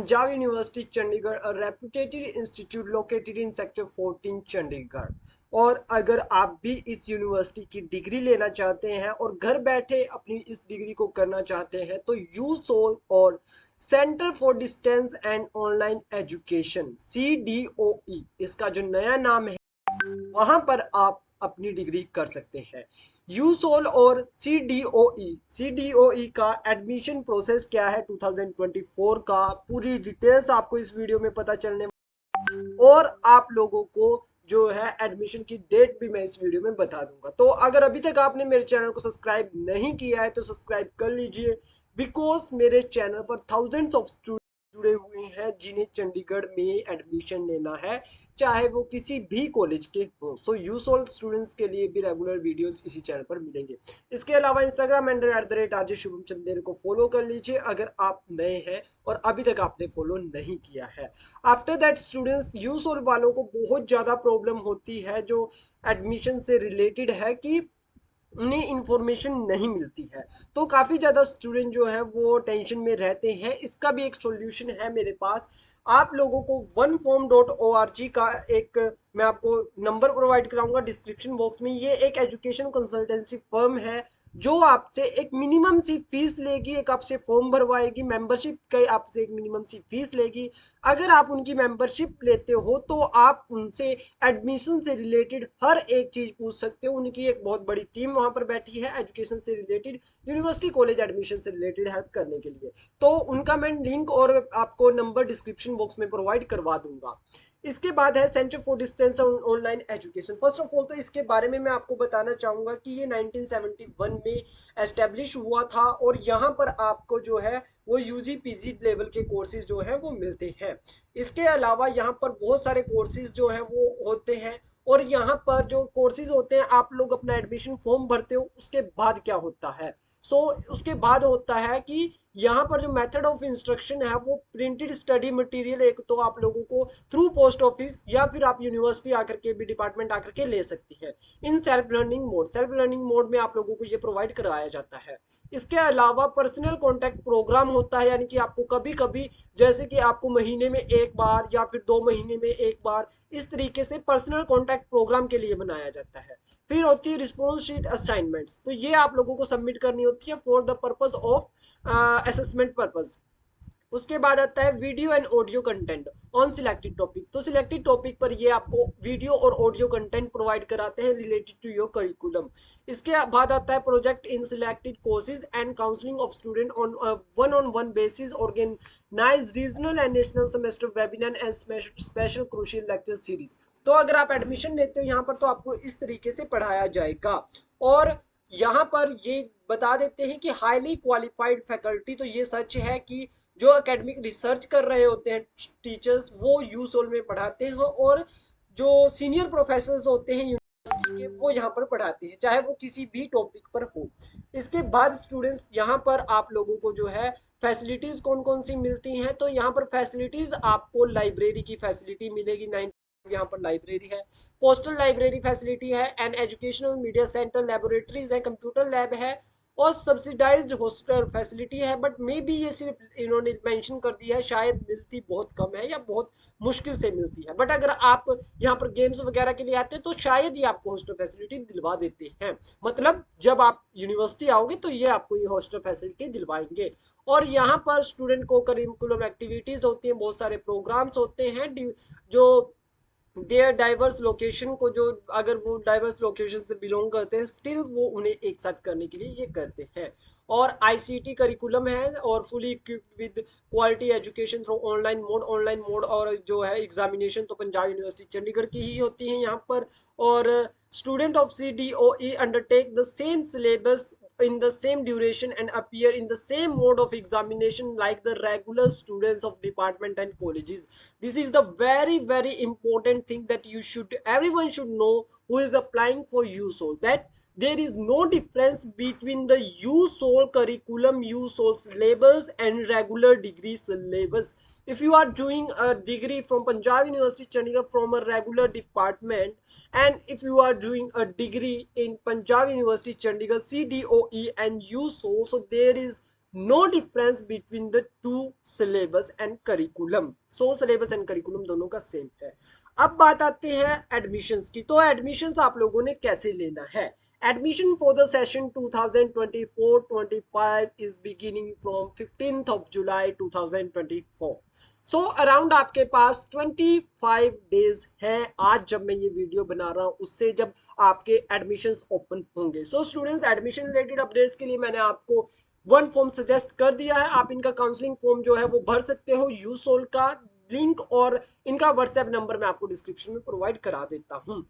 Punjab university Chandigarh, a reputed institute located in sector 14 Chandigarh. और अगर आप भी इस यूनिवर्सिटी की डिग्री लेना चाहते हैं और घर बैठे अपनी इस डिग्री को करना चाहते हैं तो यूसोल और centre for distance and online education CDOE इसका जो नया नाम है वहां पर आप अपनी डिग्री कर सकते हैं। यूसोल और CDOE का एडमिशन प्रोसेस क्या है 2024 का, पूरी डिटेल्स आपको इस वीडियो में पता चलने और आप लोगों को जो है एडमिशन की डेट भी मैं इस वीडियो में बता दूंगा। तो अगर अभी तक आपने मेरे चैनल को सब्सक्राइब नहीं किया है तो सब्सक्राइब कर लीजिए, बिकॉज मेरे चैनल पर थाउजेंड्स ऑफ स्टूडेंट जुड़े हुए हैं जिन्हें चंडीगढ़ में एडमिशन लेना है, चाहे वो किसी भी कॉलेज के हो। सो यूसोल स्टूडेंट्स के लिए भी रेगुलर वीडियोस इसी चैनल पर मिलेंगे। इसके अलावा Instagram handle @RJ Shubham Chandel को फॉलो कर लीजिए अगर आप नए हैं और अभी तक आपने फॉलो नहीं किया है। आफ्टर दैट स्टूडेंट्स यूसोल वालों को बहुत ज़्यादा प्रॉब्लम होती है जो एडमिशन से रिलेटेड है कि उन्हें इंफॉर्मेशन नहीं मिलती है। तो काफ़ी ज़्यादा स्टूडेंट जो है वो टेंशन में रहते हैं। इसका भी एक सॉल्यूशन है मेरे पास। आप लोगों को oneform.org का एक मैं आपको नंबर प्रोवाइड कराऊंगा डिस्क्रिप्शन बॉक्स में। ये एक एजुकेशन कंसल्टेंसी फर्म है जो आपसे एक मिनिमम सी फीस लेगी, एक आपसे फॉर्म भरवाएगी, मेंबरशिप का आपसे एक मिनिमम सी फीस लेगी। अगर आप उनकी मेंबरशिप लेते हो तो आप उनसे एडमिशन से रिलेटेड हर एक चीज पूछ सकते हो। उनकी एक बहुत बड़ी टीम वहां पर बैठी है एजुकेशन से रिलेटेड, यूनिवर्सिटी कॉलेज एडमिशन से रिलेटेड हेल्प करने के लिए। तो उनका मैं लिंक और आपको नंबर डिस्क्रिप्शन बॉक्स में प्रोवाइड करवा दूंगा। इसके बाद है centre for distance online education. First of all तो इसके बारे में मैं आपको बताना चाहूंगा कि ये 1971 में एस्टेब्लिश हुआ था और यहाँ पर आपको जो है वो यूजी पीजी लेवल के कोर्सेज जो है वो मिलते हैं। इसके अलावा यहाँ पर बहुत सारे कोर्सेज जो है वो होते हैं और यहाँ पर जो कोर्सेज होते हैं आप लोग अपना एडमिशन फॉर्म भरते हो उसके बाद क्या होता है। उसके बाद होता है कि यहाँ पर जो मेथड ऑफ इंस्ट्रक्शन है वो प्रिंटेड स्टडी मटेरियल एक तो आप लोगों को थ्रू पोस्ट ऑफिस या फिर आप यूनिवर्सिटी आकर के भी डिपार्टमेंट आकर के ले सकती है इन सेल्फ लर्निंग मोड में आप लोगों को ये प्रोवाइड कराया जाता है। इसके अलावा पर्सनल कॉन्टैक्ट प्रोग्राम होता है, यानी कि आपको कभी कभी जैसे कि आपको महीने में एक बार या फिर 2 महीने में एक बार इस तरीके से पर्सनल कॉन्टैक्ट प्रोग्राम के लिए बनाया जाता है। फिर होती है रिस्पॉन्स शीट असाइनमेंट्स, तो ये आप लोगों को सबमिट करनी होती है for the purpose of assessment purpose. उसके बाद आता है video and audio content on selected topic. तो सिलेक्टेड टॉपिक पर ये आपको वीडियो और ऑडियो कंटेंट प्रोवाइड कराते हैं रिलेटेड टू योर करिकुलम। इसके बाद आता है project in selected courses and counselling of student on one on one basis, organise regional and national semester webinar and special crucial lecture series. तो अगर आप admission लेते हो यहाँ पर तो आपको इस तरीके से पढ़ाया जाएगा। और यहाँ पर ये बता देते हैं कि हाईली क्वालिफाइड फैकल्टी, तो ये सच है कि जो एकेडमिक रिसर्च कर रहे होते हैं टीचर्स वो यूसोल में पढ़ाते हैं और जो सीनियर प्रोफेसर होते हैं यूनिवर्सिटी के वो यहाँ पर पढ़ाते हैं चाहे वो किसी भी टॉपिक पर हो। इसके बाद स्टूडेंट्स यहाँ पर आप लोगों को जो है फैसिलिटीज कौन कौन सी मिलती हैं, तो यहाँ पर फैसिलिटीज आपको लाइब्रेरी की फैसिलिटी मिलेगी, 9 यहाँ पर लाइब्रेरी है, पोस्टल लाइब्रेरी फैसिलिटी है and educational media centre, laboratories है, कंप्यूटर लैब है और सब्सिडाइज्ड हॉस्टल फैसिलिटी है। बट मे बी ये सिर्फ इन्होंने मेंशन कर दिया है, शायद मिलती बहुत कम है या बहुत मुश्किल से मिलती है। बट अगर आप यहाँ पर गेम्स वगैरह के लिए आते हैं तो शायद ये आपको हॉस्टल फैसिलिटी दिलवा देते हैं। मतलब जब आप यूनिवर्सिटी आओगे तो ये आपको ये हॉस्टल फैसिलिटी दिलवाएंगे। और यहाँ पर स्टूडेंट को करिकुलम एक्टिविटीज होती हैं, बहुत सारे प्रोग्राम्स होते हैं जो देयर डाइवर्स लोकेशन को, जो अगर वो डाइवर्स लोकेशन से बिलोंग करते हैं स्टिल वो उन्हें एक साथ करने के लिए ये करते हैं। और आईसीटी करिकुलम है और fully equipped with quality education through online mode और जो है एग्जामिनेशन तो पंजाब यूनिवर्सिटी चंडीगढ़ की ही होती है यहाँ पर। और student of CDOE undertake the same syllabus in the same duration and appear in the same mode of examination like the regular students of department and colleges. This is the very important thing that everyone should know who is applying for USOL, that there is no difference between the USOL curriculum, USOL syllabus and regular degree syllabus. If you are doing a degree from Punjab University Chandigarh from a regular department, and if you are doing a degree in Punjab University Chandigarh CDOE and USOL, so there is no difference between the two syllabus and curriculum. So syllabus and curriculum दोनों का same है। अब बात आती है admissions की। तो admissions आप लोगों ने कैसे लेना है? Admission for the session 2024-25 is beginning from 15th of July 2024। So around आपके पास 25 डेज है आज जब मैं ये वीडियो बना रहा हूँ उससे, जब आपके एडमिशंस ओपन होंगे। So students, admission related updates के लिए मैंने आपको वन फॉर्म सजेस्ट कर दिया है। आप इनका काउंसलिंग फॉर्म जो है वो भर सकते हो। यूसोल का लिंक और इनका व्हाट्सएप नंबर मैं आपको डिस्क्रिप्शन में प्रोवाइड करा देता हूँ।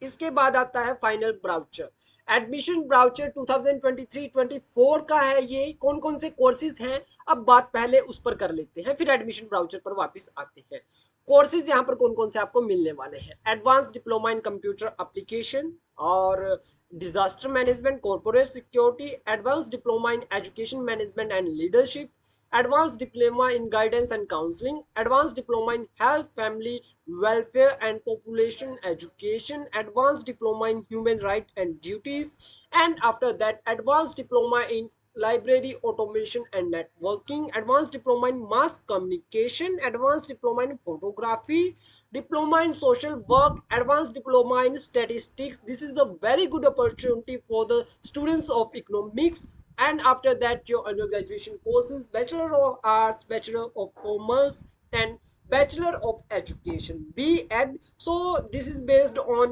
इसके बाद आता है फाइनल ब्राउचर। एडमिशन ब्राउचर 2023-24 का है। ये कौन कौन से कोर्सेज हैं, अब बात पहले उस पर कर लेते हैं, फिर एडमिशन ब्राउचर पर वापस आते हैं। कोर्सेज यहाँ पर कौन कौन से आपको मिलने वाले हैं? Advance diploma in computer application और disaster management, corporate security, advance diploma in education management and leadership, advanced diploma in guidance and counseling, advanced diploma in health, family welfare and population education, advanced diploma in human rights and duties, and after that advanced diploma in library automation and networking, advanced diploma in mass communication, advanced diploma in photography, diploma in social work, advanced diploma in statistics. This is a very good opportunity for the students of economics. And after that your undergraduation courses: bachelor of arts, bachelor of commerce, and bachelor of education, B.Ed. So this is based on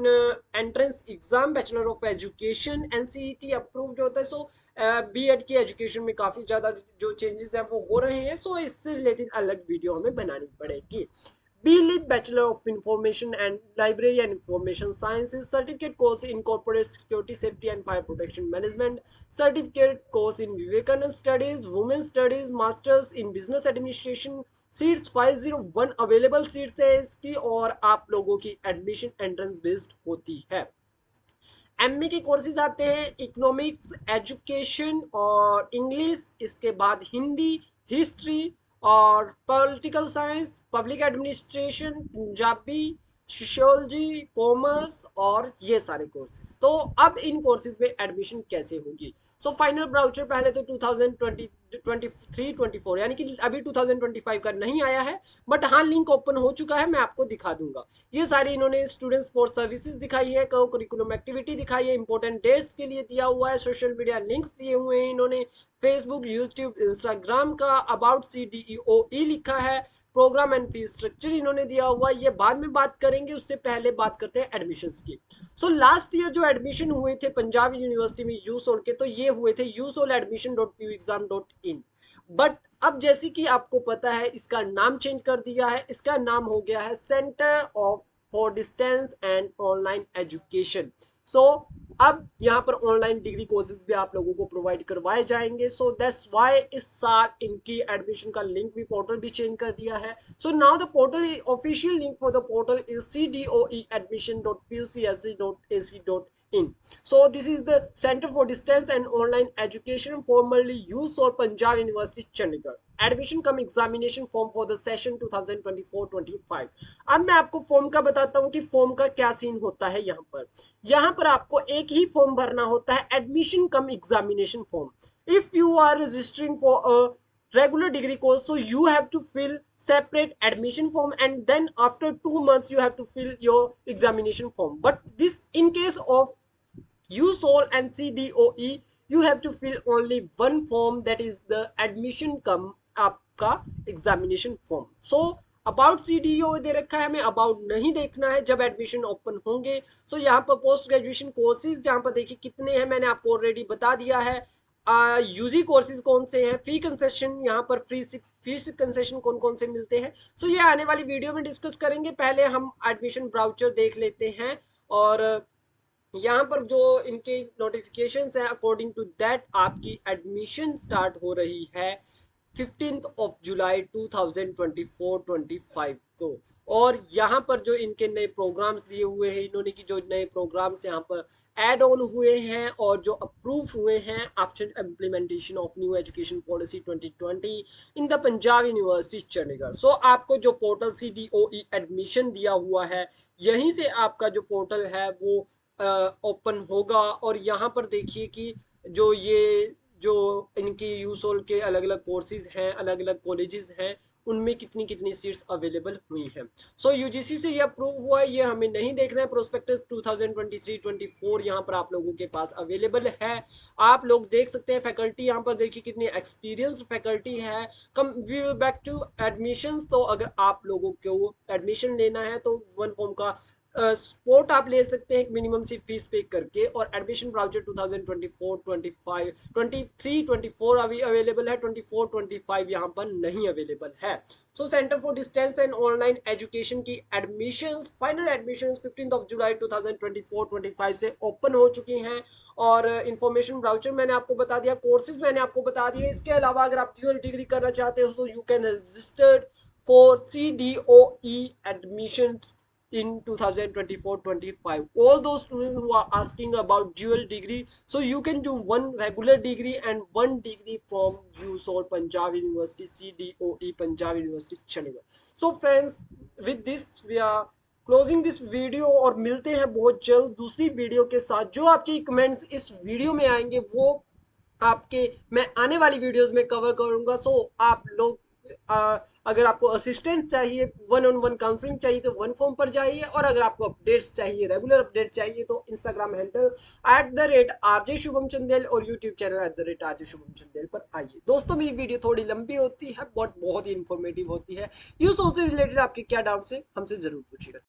entrance exam, bachelor of education NCET approved होता है। सो B.Ed की education में काफी ज्यादा जो changes हैं वो हो रहे हैं। सो इससे रिलेटेड अलग वीडियो हमें बनानी पड़ेगी। B.Lib Bachelor of Information and Library and Information Sciences, certificate course in corporate security, safety and fire protection management, certificate course in Vivekanand Studies, Women Studies, Masters in Business Administration, seats 501 available seats है इसकी, और आप लोगों की admission entrance based होती है। MA के courses आते हैं इकोनॉमिक्स, एजुकेशन और इंग्लिश, इसके बाद हिंदी, हिस्ट्री और political science, public administration, Punjabi, sociology, commerce और ये सारे कोर्सेज। तो अब इन कोर्सेज में एडमिशन कैसे होगी? सो फाइनल ब्राउचर पहले तो 2023-24 यानी कि अभी 2025 का नहीं आया है, बट हाँ लिंक ओपन हो चुका है, मैं आपको दिखा दूंगा। ये सारी इन्होंने स्टूडेंट स्पोर्ट्स सर्विसेज दिखाई है, को करिकुलम एक्टिविटी दिखाई है, इंपॉर्टेंट डेट्स के लिए दिया हुआ है, सोशल मीडिया लिंक्स दिए हुए हैं इन्होंने, फेसबुक, यूट्यूब, इंस्टाग्राम का अबाउट CDEOE लिखा है, प्रोग्राम एंड फीस स्ट्रक्चर इन्होंने दिया हुआ है। ये बाद में बात करेंगे, उससे पहले बात करते हैं एडमिशंस की। सो लास्ट ईयर जो एडमिशन हुए थे पंजाब यूनिवर्सिटी में यूसोल के, तो ये हुए थे usoladmission.puexam.in। बट अब जैसे कि आपको पता है इसका नाम चेंज कर दिया है, इसका नाम हो गया है centre of for distance and online education. So अब यहाँ पर ऑनलाइन डिग्री कोर्सेज भी आप लोगों को प्रोवाइड करवाए जाएंगे। सो दैट्स वाई इस साल इनकी एडमिशन का लिंक भी, पोर्टल भी चेंज कर दिया है। So now the portal official link for the portal is cdoeadmission.pucsu.ac.in। So this is the Center for Distance and Online Education, formerly USOL, Punjab University, Chandigarh. Admission cum examination form for the session 2024-25। अब मैं आपको form का बताता हूँ कि form का क्या scene होता है। यहाँ पर आपको एक ही फॉर्म भरना होता है, admission cum examination form. If you are registering for a regular degree course, so you have to fill separate admission form, and then after 2 months you have to fill your examination form. But this in case of USOL and CDOE, you have to fill only one form, that is the admission cum आपका examination form. So about CDO दे रखा है, हमें about नहीं देखना है जब admission open होंगे। सो यहाँ पर पोस्ट ग्रेजुएशन कोर्सेज जहाँ पर देखिए कितने हैं, मैंने आपको ऑलरेडी बता दिया है। यूजी कोर्सेज कौन से हैं, फी कंसेशन यहाँ पर फीस कंसेशन कौन कौन से मिलते हैं। सो ये आने वाली वीडियो में डिस्कस करेंगे। पहले हम एडमिशन ब्राउचर देख लेते हैं, और यहाँ पर जो इनके नोटिफिकेशंस हैं अकॉर्डिंग टू दैट आपकी एडमिशन स्टार्ट हो रही है 15th of July 2024-25 को। और यहाँ पर जो इनके नए प्रोग्राम्स दिए हुए हैं इन्होंने, की जो नए प्रोग्राम्स यहाँ पर एड ऑन हुए हैं और जो अप्रूव हुए हैं after implementation of new education policy 2020 in the Punjab university Chandigarh. So आपको जो पोर्टल CDOE एडमिशन दिया हुआ है, यहीं से आपका जो पोर्टल है वो ओपन होगा। और यहाँ पर देखिए कि जो ये जो इनकी यूसोल के अलग अलग कोर्सेज हैं, अलग अलग कॉलेजेस हैं, उनमें कितनी कितनी सीट्स अवेलेबल हुई हैं। सो यूजीसी से ये अप्रूव हुआ है, ये हमें नहीं देखना है। प्रोस्पेक्टस 2023-24 यहाँ पर आप लोगों के पास अवेलेबल है, आप लोग देख सकते हैं। फैकल्टी यहाँ पर देखिए कितनी एक्सपीरियंस फैकल्टी है। Come we will back to admission. तो अगर आप लोगों को एडमिशन लेना है तो वन फॉर्म का स्पोर्ट आप ले सकते हैं मिनिमम सी फीस पे करके, और एडमिशन ब्राउचर 2024 25 23 24 अभी अवेलेबल है, 24 25 यहाँ पर नहीं अवेलेबल है। So centre for distance and online education की एडमिशंस, फाइनल एडमिशंस 15 जुलाई 2024-25 से ओपन हो चुकी हैं। और इंफॉर्मेशन ब्राउचर मैंने आपको बता दिया, कोर्सेज मैंने आपको बता दिए। इसके अलावा अगर आप ड्यूअल डिग्री करना चाहते हो तो you can registered for CDOE admissions in 2024-25. All those students who are asking about dual degree, so you can do one regular degree and one degree from USOL Punjab University, CDOE Punjab University Chandigarh. So friends, with this we are closing this video, और मिलते हैं बहुत जल्द दूसरी video के साथ। जो आपके कमेंट्स इस वीडियो में आएंगे वो आपके मैं आने वाली वीडियोस में कवर करूंगा। सो आप लोग अगर आपको असिस्टेंट चाहिए, वन ऑन वन काउंसलिंग चाहिए तो वन फॉर्म पर जाइए, और अगर आपको अपडेट्स चाहिए, रेगुलर अपडेट चाहिए तो Instagram handle @RJ Shubham Chandel और YouTube channel @RJ Shubham Chandel पर आइए। दोस्तों मेरी वीडियो थोड़ी लंबी होती है बट बहुत ही इंफॉर्मेटिव होती है। यूज से रिलेटेड आपके क्या डाउट्स है हमसे जरूर पूछिएगा।